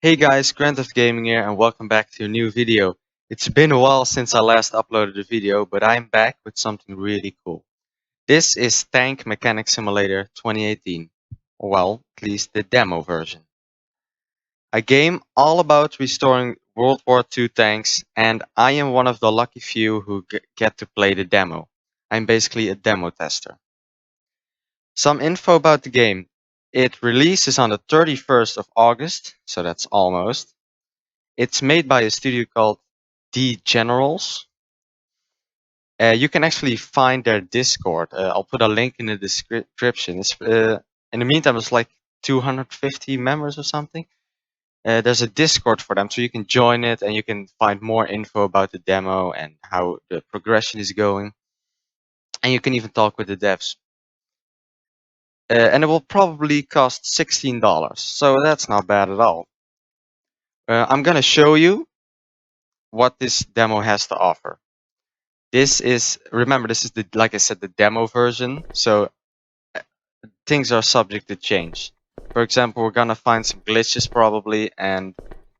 Hey guys, Grant of Gaming here and welcome back to a new video. It's been a while since I last uploaded a video, but I'm back with something really cool. This is Tank Mechanic Simulator 2018. Well, at least the demo version. A game all about restoring World War II tanks, and I am one of the lucky few who get to play the demo. I'm basically a demo tester. Some info about the game. It releases on the 31st of August, so that's almost. It's made by a studio called The Generals. You can actually find their Discord. I'll put a link in the description. In the meantime, it's like 250 members or something. There's a Discord for them, so you can join it and you can find more info about the demo and how the progression is going. And you can even talk with the devs. And it will probably cost $16, so that's not bad at all. I'm gonna show you what this demo has to offer. Remember, this is like I said, the demo version, so things are subject to change. For example, we're gonna find some glitches probably, and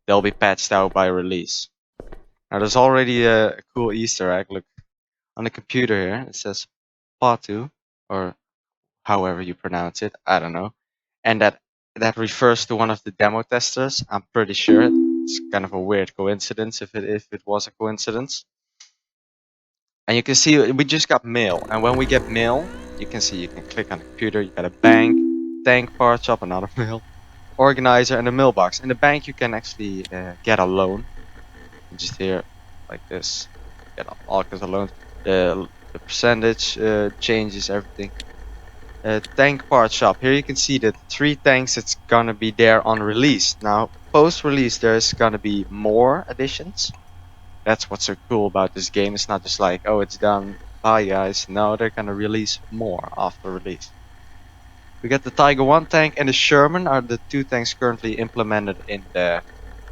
they'll be patched out by release. Now, there's already a cool Easter egg. Look, on the computer here, it says Patu, or however you pronounce it, I don't know. And that refers to one of the demo testers, I'm pretty sure. It's kind of a weird coincidence if it was a coincidence. And you can see we just got mail, and when we get mail, you can see you can click on the computer, you got a bank, tank part shop, another mail, organizer, and a mailbox. In the bank, you can actually get a loan. Just here, like this, get all kinds of loans. The percentage changes everything. Tank part shop. Here you can see the 3 tanks that's gonna be there on release. Now, post-release, there's gonna be more additions. That's what's so cool about this game. It's not just like, oh, it's done, bye guys. No, they're gonna release more after release. We got the Tiger 1 tank and the Sherman are the 2 tanks currently implemented in the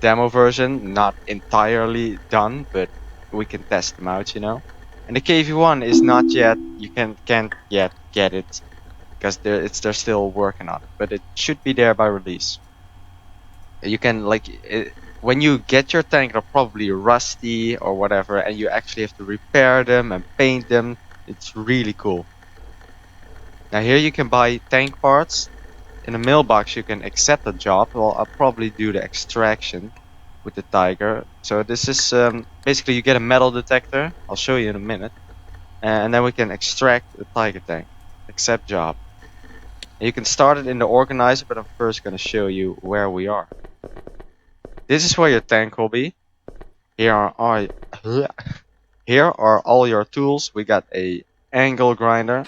demo version. Not entirely done, but we can test them out, you know. And the KV1 is not yet, you can't yet get it because they're still working on it, but it should be there by release. You can when you get your tank, they're probably rusty or whatever, and you actually have to repair them and paint them. It's really cool. Now here you can buy tank parts. In the mailbox you can accept a job. Well, I'll probably do the extraction with the Tiger. So this is basically you get a metal detector. I'll show you in a minute. And then we can extract the Tiger tank. Accept job. And you can start it in the organizer, but I'm first going to show you where we are. This is where your tank will be. Here are all your tools. We got a angle grinder.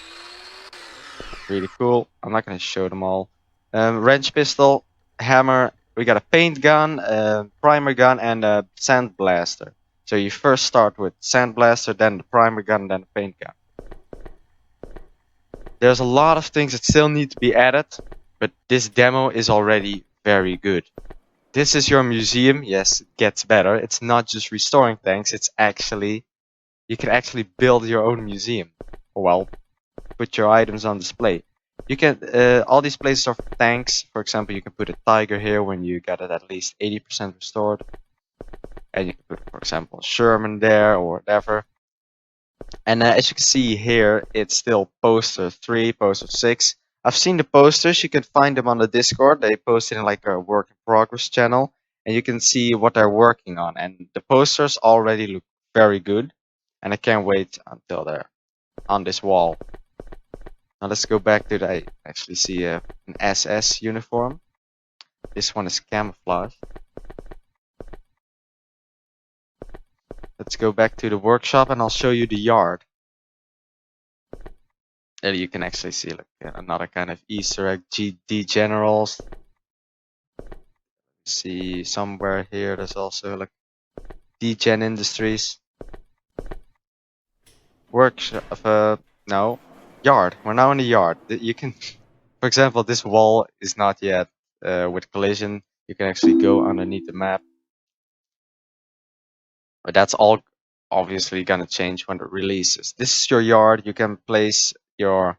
Really cool. I'm not going to show them all. Wrench pistol, hammer. We got a paint gun, primer gun, and a Sandblaster. So you first start with Sandblaster, then the primer gun, then the paint gun. There's a lot of things that still need to be added, but this demo is already very good. This is your museum. Yes, it gets better. It's not just restoring tanks. You can actually build your own museum. Well, put your items on display. You can all these places are for tanks. For example, you can put a Tiger here when you got it at least 80% restored, and you can put, for example, a Sherman there or whatever. And as you can see here, it's still poster 3, poster 6. I've seen the posters. You can find them on the Discord. They posted in like a work in progress channel, and you can see what they're working on. And the posters already look very good, and I can't wait until they're on this wall. Now let's go back to I actually see an SS uniform. This one is camouflage. Let's go back to the workshop and I'll show you the yard. There you can actually see like another kind of Easter egg, GD Generals. See somewhere here there's also like DGen Industries. Workshop, no, yard. We're now in the yard. You can, for example, this wall is not yet with collision. You can actually go underneath the map. But that's all obviously gonna change when it releases. This is your yard. You can place your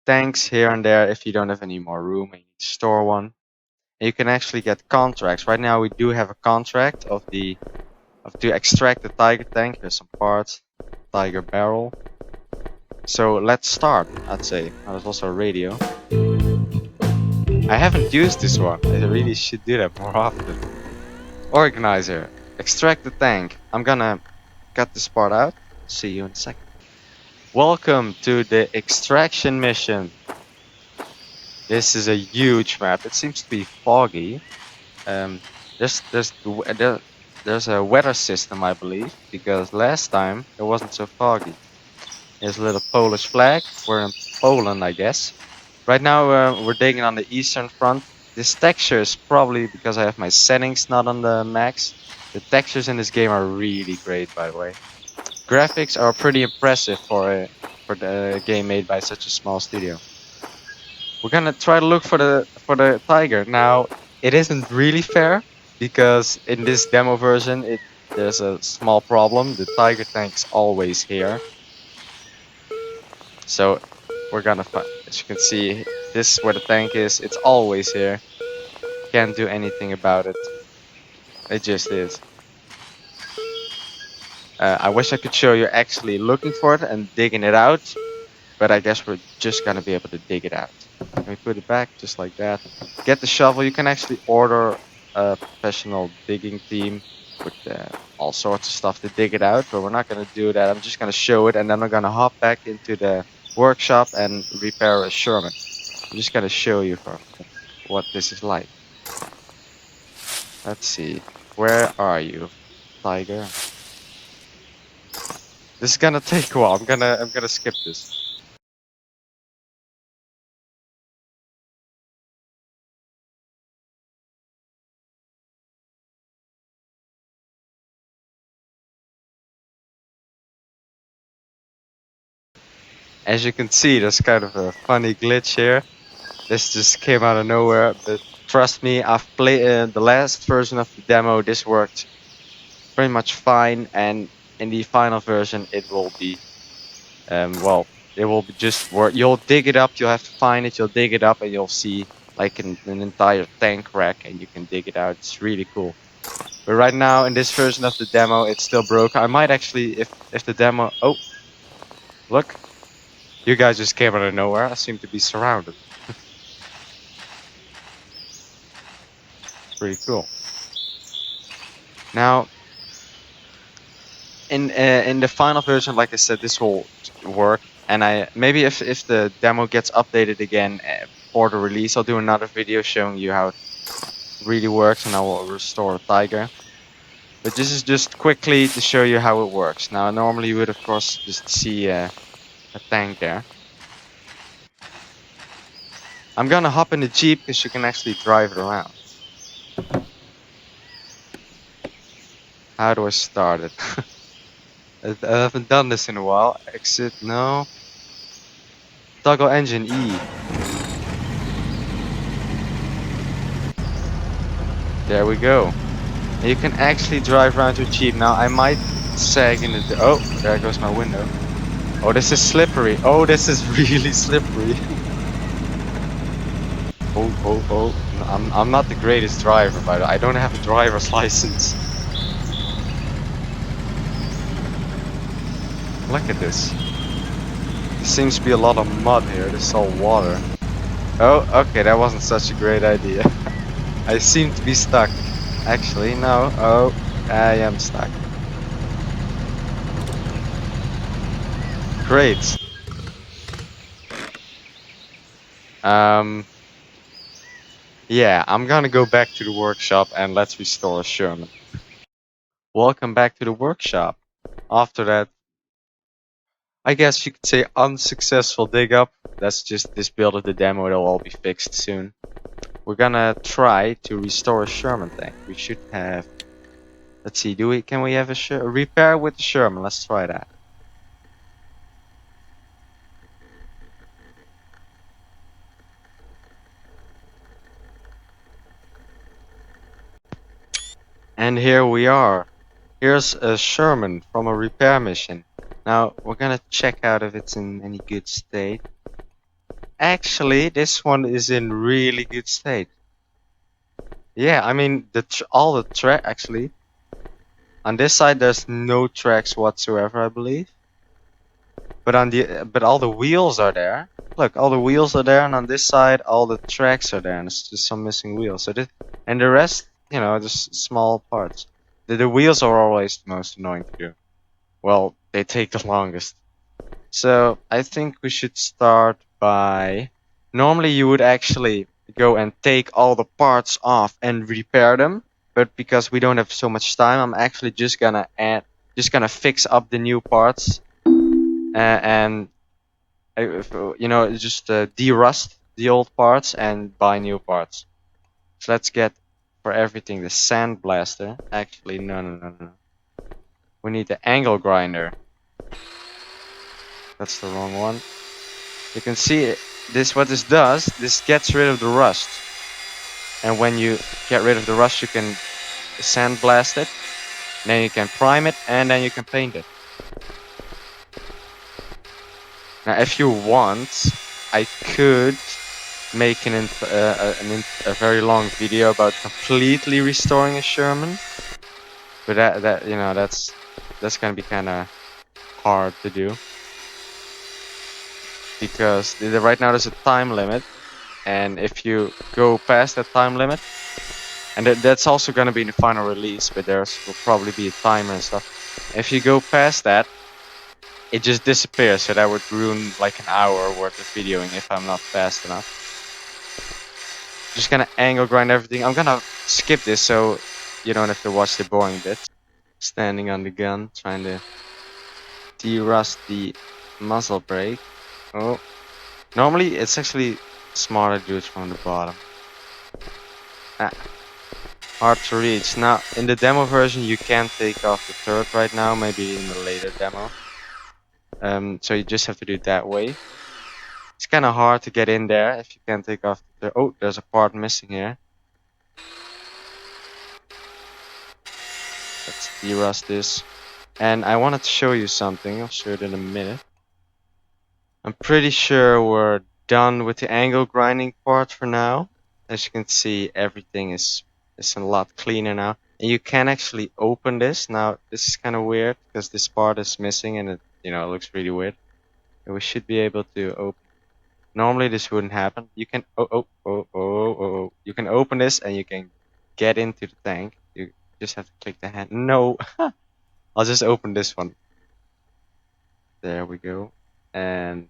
tanks here and there if you don't have any more room and you need to store one. And you can actually get contracts. Right now we do have a contract to extract the Tiger tank. Here's some parts, Tiger barrel. So let's start, I'd say. There's also a radio. I haven't used this one. I really should do that more often. Organizer. Extract the tank. I'm gonna cut this part out. See you in a second. Welcome to the extraction mission. This is a huge map. It seems to be foggy. Um, there's a weather system, I believe, because last time it wasn't so foggy. Here's a little Polish flag. We're in Poland, I guess. Right now we're digging on the eastern front. This texture is probably because I have my settings not on the max. The textures in this game are really great, by the way. Graphics are pretty impressive for the game made by such a small studio. We're gonna try to look for the tiger. Now, it isn't really fair because in this demo version, there's a small problem. The tiger tank's always here. So we're gonna find. As you can see, this is where the tank is. It's always here. Can't do anything about it. It just is. I wish I could show you actually looking for it and digging it out, but I guess we're just gonna be able to dig it out. Let me put it back just like that. Get the shovel. You can actually order a professional digging team with all sorts of stuff to dig it out, but we're not gonna do that. I'm just gonna show it, and then I'm gonna hop back into the workshop and repair a Sherman. I'm just gonna show you for what this is like. Let's see. Where are you, Tiger? This is gonna take a while. I'm gonna skip this. As you can see, there's kind of a funny glitch here. This just came out of nowhere, but trust me, I've played the last version of the demo. This worked pretty much fine, and in the final version, it will be, well, it will be just work. You'll dig it up. You'll have to find it. You'll dig it up, and you'll see like an entire tank rack, and you can dig it out. It's really cool. But right now, in this version of the demo, it's still broken. I might actually, if the demo. Oh, look, you guys just came out of nowhere. I seem to be surrounded. Pretty cool. Now, in the final version, like I said, this will work. And maybe if the demo gets updated again for the release, I'll do another video showing you how it really works, and I will restore a tiger. But this is just quickly to show you how it works. Now, normally you would of course just see a tank there. I'm gonna hop in the Jeep because you can actually drive it around. How do I start it? I haven't done this in a while. Exit, no. Toggle engine, E. There we go. And you can actually drive around your Jeep. Now I might sag in the... Oh, there goes my window. Oh, this is slippery. Oh, this is really slippery. Oh. I'm not the greatest driver, but I don't have a driver's license. Look at this. There seems to be a lot of mud here. This is all water. Oh, okay, that wasn't such a great idea. I seem to be stuck. Actually, no. Oh, I am stuck. Great. Yeah, I'm gonna go back to the workshop and let's restore Sherman. Welcome back to the workshop. After that, I guess you could say unsuccessful dig up. That's just this build of the demo. It'll all be fixed soon. We're gonna try to restore a Sherman tank. We should have. Let's see. Can we have a repair with the Sherman? Let's try that. And here we are. Here's a Sherman from a repair mission. Now we're gonna check out if it's in any good state. Actually, this one is in really good state. Yeah, I mean all the track actually. On this side, there's no tracks whatsoever, I believe. But all the wheels are there. Look, all the wheels are there, and on this side, all the tracks are there, and it's just some missing wheels. And the rest, just small parts. The wheels are always the most annoying to do. Well, they take the longest. So I think we should start by. Normally, you would actually go and take all the parts off and repair them, but because we don't have so much time, I'm actually just gonna fix up the new parts, and just de-rust the old parts and buy new parts. So let's get for everything the Sandblaster. Actually, no. We need the angle grinder. That's the wrong one. You can see what this does. This gets rid of the rust. And when you get rid of the rust, you can sandblast it. Then you can prime it, and then you can paint it. Now, if you want, I could make a very long video about completely restoring a Sherman, but that's gonna be kind of hard to do because right now there's a time limit, and if you go past that time limit, and that's also gonna be in the final release, but will probably be a timer and stuff. If you go past that, it just disappears, so that would ruin like an hour worth of videoing if I'm not fast enough. Just gonna angle grind everything. I'm gonna skip this so you don't have to watch the boring bits. Standing on the gun, trying to de-rust the muzzle brake. Oh, normally it's actually smarter to do it from the bottom. Hard to reach. Now, in the demo version, you can take off the turret right now, maybe in the later demo. So you just have to do it that way. It's kind of hard to get in there if you can't take off the turret. Oh, there's a part missing here. Let's de-rust this. And I wanted to show you something. I'll show it in a minute. I'm pretty sure we're done with the angle grinding part for now. As you can see, everything is a lot cleaner now. And you can actually open this. Now, this is kind of weird because this part is missing and it looks really weird. And we should be able to open. Normally this wouldn't happen. You can you can open this and you can get into the tank. You just have to click the hand. No, I'll just open this one. There we go. And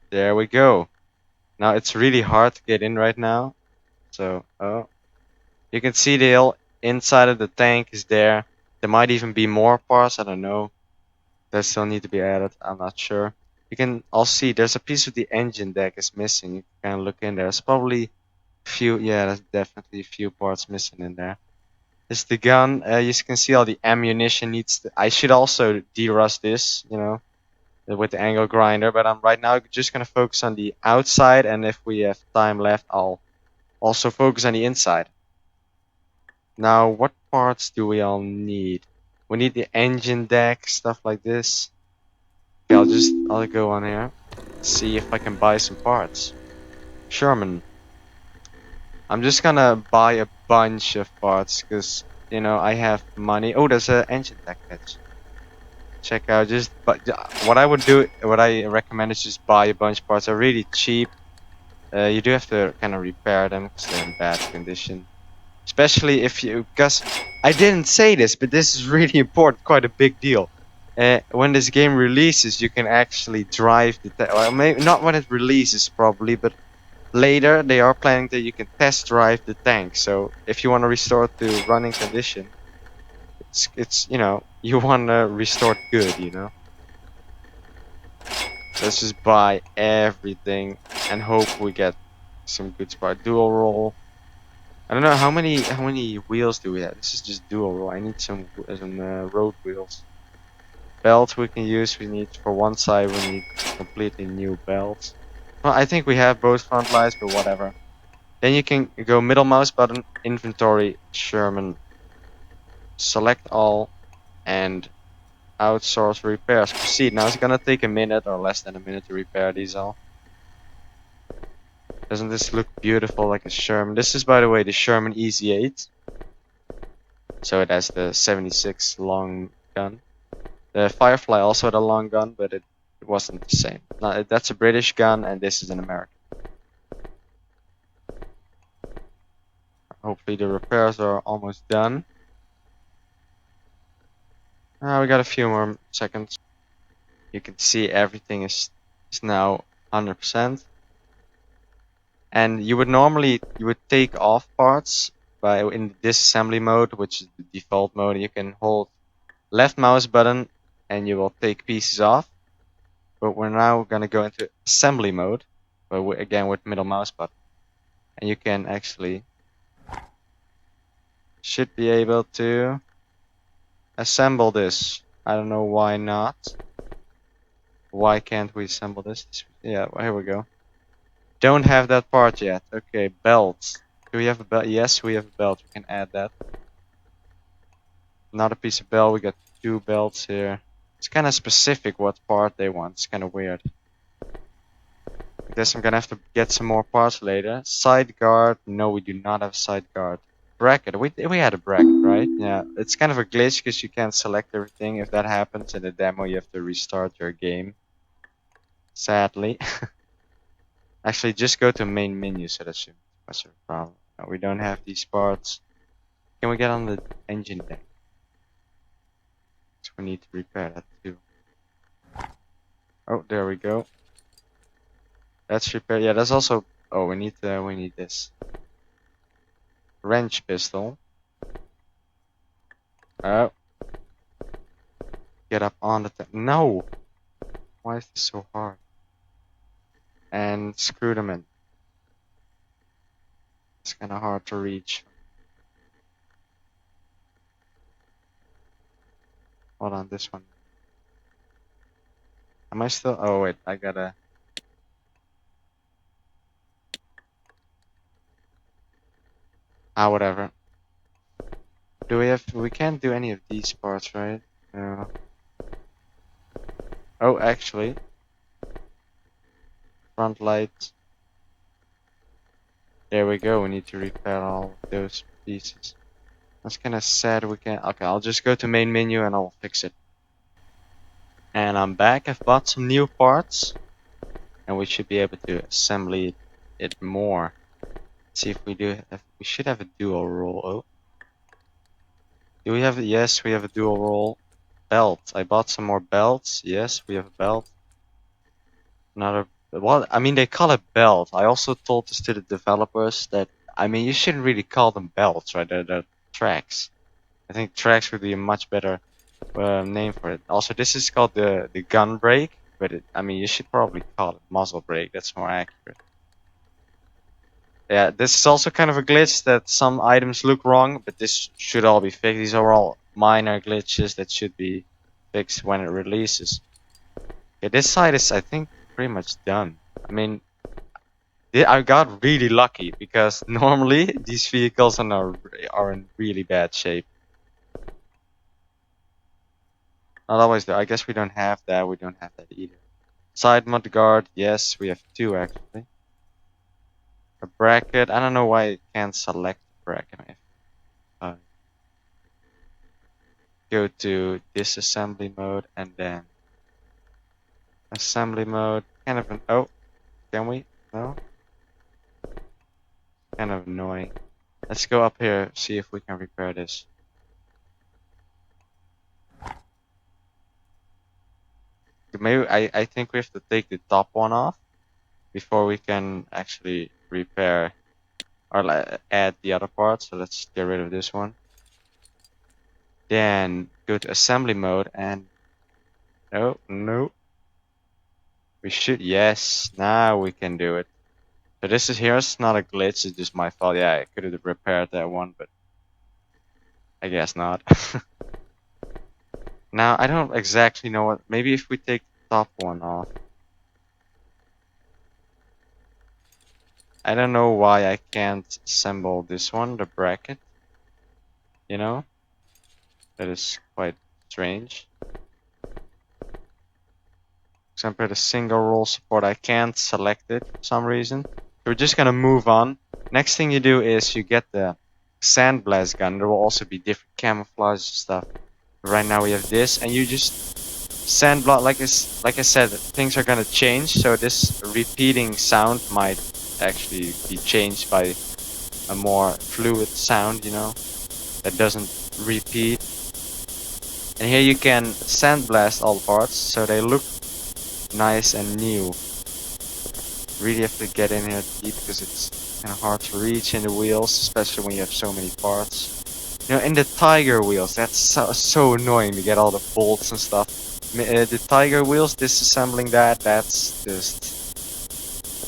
there we go. Now it's really hard to get in right now. So, you can see the whole inside of the tank is there. There might even be more parts, I don't know. That still need to be added, I'm not sure. You can also see there's a piece of the engine deck is missing. You can kind of look in there. There's probably a few, yeah, there's definitely a few parts missing in there. This is the gun. You can see all the ammunition needs to, I should also de-rust this, with the angle grinder, but I'm right now just gonna focus on the outside, and if we have time left, I'll also focus on the inside. Now, what parts do we all need? We need the engine deck, stuff like this. Okay, I'll go on here, see if I can buy some parts. Sherman. I'm just gonna buy a bunch of parts, because, I have money. Oh, there's an engine deck patch. Check out, but what I recommend is just buy a bunch of parts. They're really cheap. You do have to kind of repair them because they're in bad condition. Especially because I didn't say this, but this is really important, quite a big deal. When this game releases, you can actually drive the tank. Well, maybe not when it releases, probably, but later they are planning that you can test drive the tank. So if you want to restore it to running condition, it's you want to restore it good. Let's just buy everything and hope we get some good spot. Dual roll. I don't know how many wheels do we have. This is just dual roll. I need some road wheels. Belts we can use. We need for one side. We need completely new belts. Well, I think we have both front lights, but whatever. Then you can go middle mouse button, inventory, Sherman, select all, and outsource repairs. Proceed. Now it's gonna take a minute or less than a minute to repair these all. Doesn't this look beautiful like a Sherman? This is, by the way, the Sherman Easy 8. So it has the 76 long gun. The Firefly also had a long gun, but it wasn't the same. No, that's a British gun, and this is an American. Hopefully the repairs are almost done. We got a few more seconds. You can see everything is now 100%. And you would take off parts by in disassembly mode, which is the default mode. You can hold left mouse button and you will take pieces off. But we're now gonna go into assembly mode, but again with middle mouse button. And you can actually should be able to assemble this. I don't know why not. Why can't we assemble this? Yeah, well, here we go. Don't have that part yet. Okay, belt. Do we have a belt? Yes, we have a belt. We can add that. Another piece of belt. We got 2 belts here. It's kind of specific what part they want. It's kind of weird. I guess I'm gonna have to get some more parts later. Side guard. No, we do not have side guard. Bracket. We had a bracket, right? Yeah. It's kind of a glitch because you can't select everything. If that happens in the demo, you have to restart your game. Sadly. Actually, just go to main menu, so that shouldn't be much of a problem. No, we don't have these parts. Can we get on the engine deck? So we need to repair that too. Oh, there we go. That's repair. Yeah, that's also. Oh, we need this wrench pistol. Oh, get up on the. No. Why is this so hard? And screw them in. It's kind of hard to reach. Hold on, this one. Am I still? Oh wait, I gotta. Whatever. Do we have? We can't do any of these parts, right? No. Oh, actually. Front light. There we go. We need to repair all of those pieces. That's kind of sad. We can't. Okay, I'll just go to main menu and I'll fix it. And I'm back. I've bought some new parts, and we should be able to assemble it more. Let's see if we do. We should have a dual roll. Oh, do we have? Yes, we have a dual roll. Belt. I bought some more belts. Yes, we have a belt. Another. Well, I mean, they call it belt. I also told this to the developers that, I mean, you shouldn't really call them belts, right? They're tracks. I think tracks would be a much better name for it. Also, this is called the gun brake, but I mean, you should probably call it muzzle brake. That's more accurate. Yeah, this is also kind of a glitch that some items look wrong, but this should all be fixed. These are all minor glitches that should be fixed when it releases. Yeah, this side is, I think, pretty much done. I mean, I got really lucky because normally these vehicles are in really bad shape. Not always though. I guess we don't have that. We don't have that either. Side mud guard. Yes, we have 2 actually. A bracket. I don't know why it can't select bracket. Go to disassembly mode and then assembly mode. Kind of an. Oh, can we? No. Kind of annoying. Let's go up here, see if we can repair this. Maybe I think we have to take the top one off before we can actually repair or add the other parts. So let's get rid of this one. Then go to assembly mode and no. We should, yes, now we can do it. So this is here, it's not a glitch, it's just my fault. Yeah, I could have repaired that one, but I guess not. Now, I don't exactly know what, maybe if we take the top one off. I don't know why I can't assemble this one, the bracket. You know? That is quite strange. For example, the single roll support, I can't select it for some reason. we're just gonna move on. Next thing you do is you get the Sandblaster gun. There will also be different camouflage stuff. Right now we have this, and you just sandblast. Like I said, things are gonna change. So this repeating sound might actually be changed by a more fluid sound, you know, that doesn't repeat. And here you can sandblast all parts, so they look nice and new. Really have to get in here deep because it's kind of hard to reach in the wheels, especially when you have so many parts. You know, in the Tiger wheels, that's so annoying to get all the bolts and stuff. The Tiger wheels, disassembling that's just...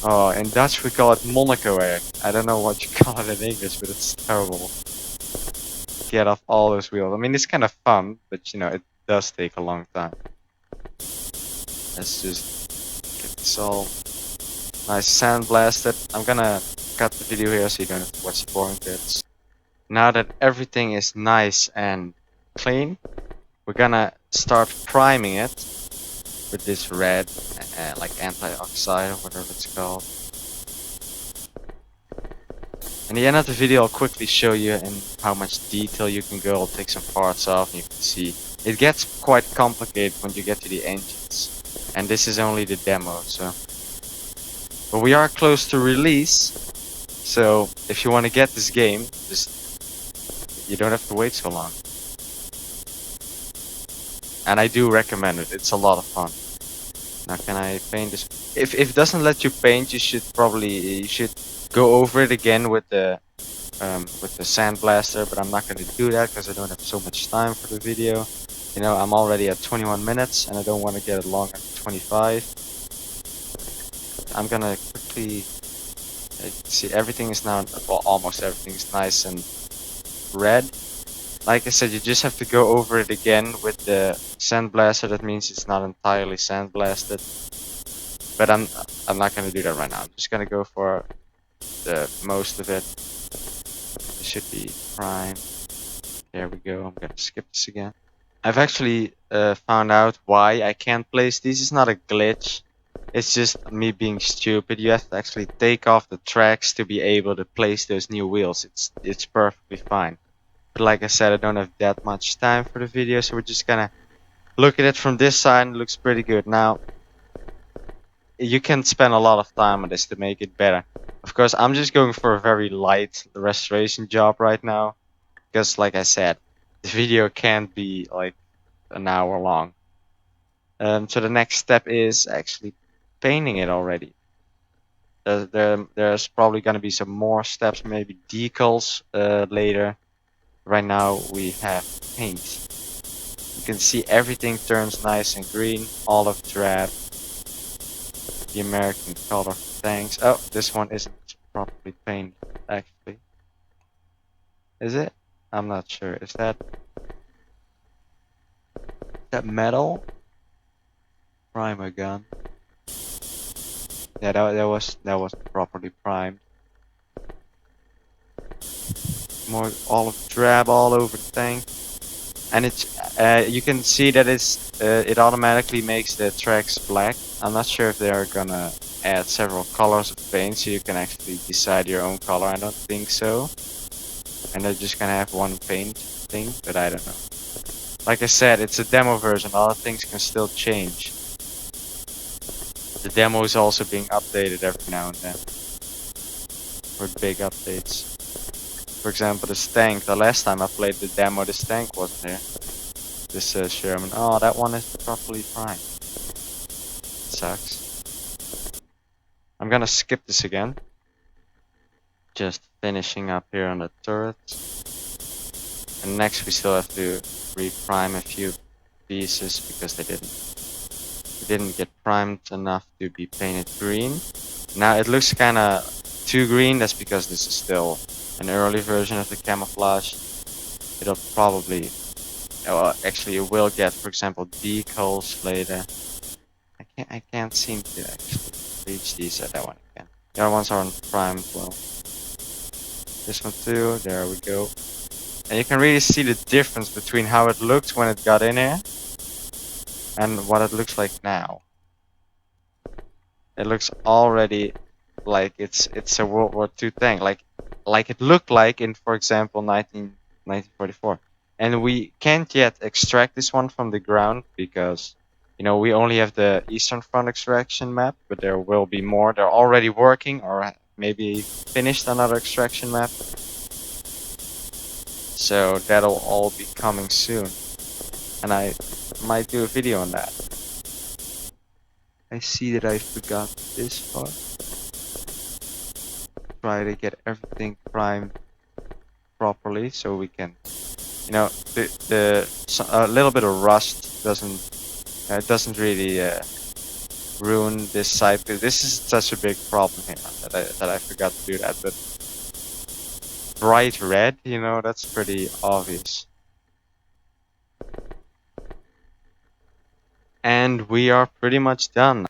Oh, in Dutch we call it Monaco air. I don't know what you call it in English, but it's terrible. Get off all those wheels. I mean, it's kind of fun, but you know, it does take a long time. Let's just get this all nice sandblasted. I'm gonna cut the video here so you don't have to watch the boring bits. Now that everything is nice and clean, we're gonna start priming it with this red, like anti-oxide or whatever it's called. In the end of the video, I'll quickly show you in how much detail you can go. I'll take some parts off and you can see. It gets quite complicated when you get to the engines. And this is only the demo, so... But we are close to release. So, if you want to get this game, you don't have to wait so long. And I do recommend it. It's a lot of fun. Now, can I paint this? If it doesn't let you paint, you should go over it again with the Sandblaster. But I'm not going to do that because I don't have so much time for the video. You know, I'm already at 21 minutes and I don't want to get it longer than 25. I'm gonna quickly see everything is now, well, almost everything is nice and red. Like I said, you just have to go over it again with the Sandblaster. That means it's not entirely sandblasted. But I'm not gonna do that right now. I'm just gonna go for the most of it. It should be primed. There we go. I'm gonna skip this again. I've actually found out why I can't place these. It's not a glitch. It's just me being stupid. You have to actually take off the tracks to be able to place those new wheels. It's perfectly fine. But like I said, I don't have that much time for the video, so we're just gonna look at it from this side. It looks pretty good. Now, you can spend a lot of time on this to make it better. Of course, I'm just going for a very light restoration job right now. Because like I said, the video can't be like an hour long. So the next step is actually painting it already. There's probably going to be some more steps, maybe decals later. Right now we have paint. You can see everything turns nice and green, olive drab, the American color. Thanks. Oh, this one isn't properly painted actually. Is it? I'm not sure. Is that metal? Primer gun. Yeah, that was properly primed. More olive drab all over the tank, and it's you can see that it automatically makes the tracks black. I'm not sure if they are gonna add several colors of paint, so you can actually decide your own color. I don't think so, and they're just gonna have one paint thing, but I don't know. Like I said, it's a demo version. A lot of things can still change. The demo is also being updated every now and then with big updates. For example, this tank. The last time I played the demo, this tank wasn't there. This Sherman. Oh, that one is properly primed. Sucks. I'm gonna skip this again. Just finishing up here on the turret. And next we still have to reprime a few pieces because they didn't get primed enough to be painted green. Now it looks kinda too green. That's because this is still an early version of the camouflage. It'll probably, well, actually it will get, for example, decals later. I can't seem to actually reach these. That one I can. The other ones aren't primed well. This one too. There we go. And you can really see the difference between how it looked when it got in here and what it looks like now. It looks already like it's a World War II tank, like it looked like in, for example, 1944. And we can't yet extract this one from the ground because, you know, we only have the Eastern Front extraction map, but there will be more. They're already working or maybe finished another extraction map. So that'll all be coming soon. And I might do a video on that. I see that I forgot this part. Try to get everything primed properly so we can, you know, a little bit of rust doesn't really ruin this side, because this is such a big problem here that I forgot to do that. But bright red, you know, that's pretty obvious. And we are pretty much done.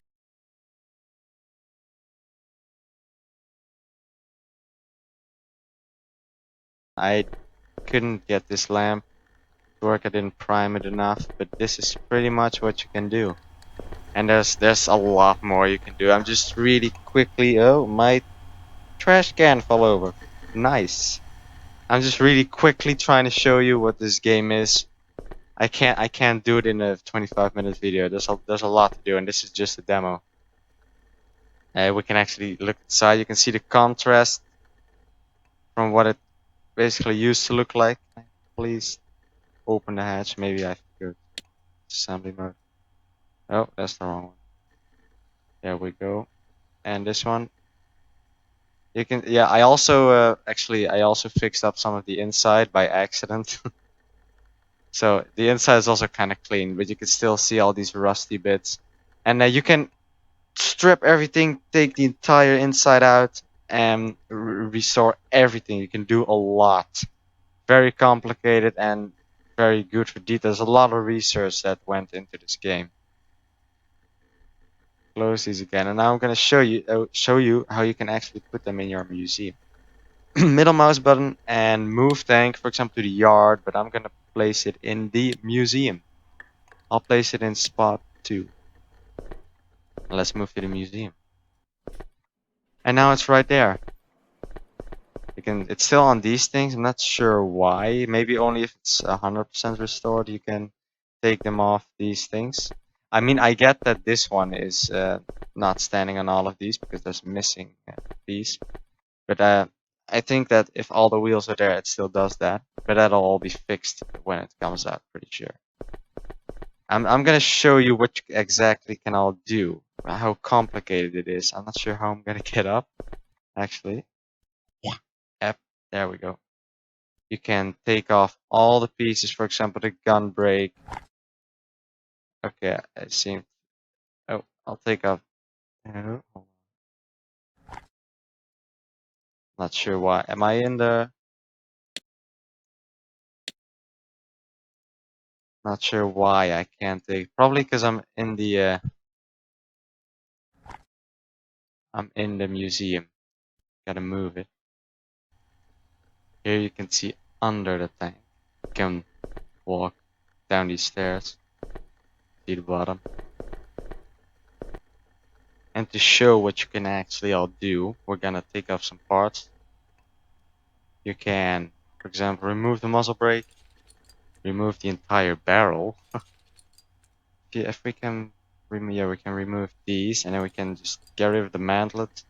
I couldn't get this lamp to work. I didn't prime it enough, but this is pretty much what you can do. And there's a lot more you can do. I'm just really quickly. Oh, my trash can fell over. Nice. I'm just really quickly trying to show you what this game is. I can't do it in a 25-minute video. There's a lot to do, and this is just a demo. We can actually look inside. You can see the contrast from what it basically used to look like. Please open the hatch. Maybe I forgot assembly mode. Oh, that's the wrong one. There we go. And this one, you can. Yeah, I also I also fixed up some of the inside by accident. So the inside is also kind of clean, but you can still see all these rusty bits. And you can strip everything, take the entire inside out, and restore everything. You can do a lot. Very complicated and very good for details. A lot of research that went into this game. Close these again, and now I'm gonna show you how you can actually put them in your museum. Middle mouse button and move tank, for example, to the yard, but I'm gonna place it in the museum. I'll place it in spot 2. Let's move to the museum. And now it's right there. It's still on these things. I'm not sure why. Maybe only if it's 100% restored you can take them off these things. I mean, I get that this one is not standing on all of these because there's missing piece. But I think that if all the wheels are there, it still does that. But that'll all be fixed when it comes out, pretty sure. I'm gonna show you what you exactly can all do. How complicated it is. I'm not sure how I'm gonna get up, actually. Yep, there we go. You can take off all the pieces, for example, the gun brake. Okay, I see. Oh, I'll take off. Oh, not sure why. Am I in the? Not sure why I can't take. Probably because I'm in the. I'm in the museum. Gotta move it. Here you can see under the tank. You can walk down these stairs. See the bottom. And to show what you can actually all do, we're gonna take off some parts. You can, for example, remove the muzzle brake, remove the entire barrel. If we can, yeah, we can remove these, and then we can just get rid of the mantlet.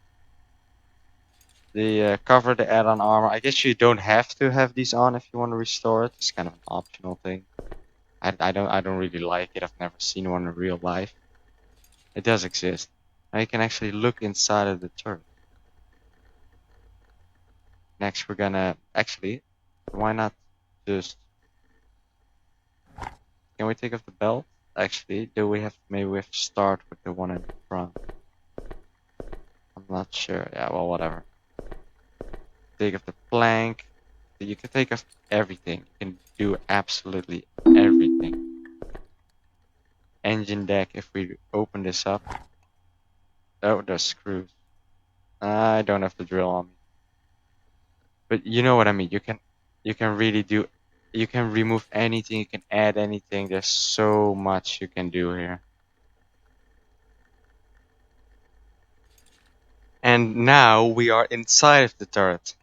The cover, the add-on armor. I guess you don't have to have these on if you want to restore it. It's kind of an optional thing. I don't really like it. I've never seen one in real life. It does exist. Now you can actually look inside of the turret. Next, we're gonna actually, why not just? Can we take off the belt? Actually, do we have? Maybe we have to start with the one in front. I'm not sure. Yeah, well, whatever. Take off the plank. You can take off everything. You can do absolutely everything. Engine deck. If we open this up, oh, there's screws. I don't have the drill on me, but you know what I mean. You can really do. You can remove anything. You can add anything. There's so much you can do here. And now we are inside of the turret.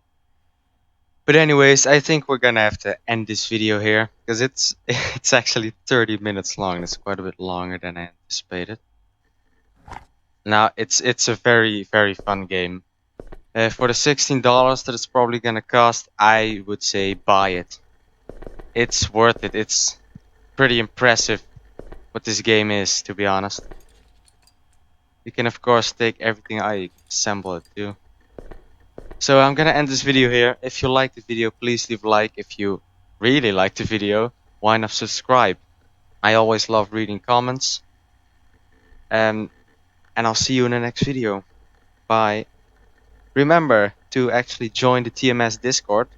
But anyways, I think we're gonna have to end this video here because it's it's actually 30 minutes long. It's quite a bit longer than I anticipated. Now it's a very fun game. For the $16 that it's probably gonna cost, I would say buy it. It's worth it. It's pretty impressive what this game is, to be honest. You can of course take everything I assemble it too. So I'm gonna end this video here. If you liked the video, please leave a like. If you really liked the video, why not subscribe? I always love reading comments. And I'll see you in the next video. Bye. Remember to actually join the TMS Discord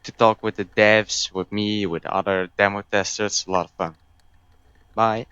to talk with the devs, with me, with other demo testers. A lot of fun. Bye.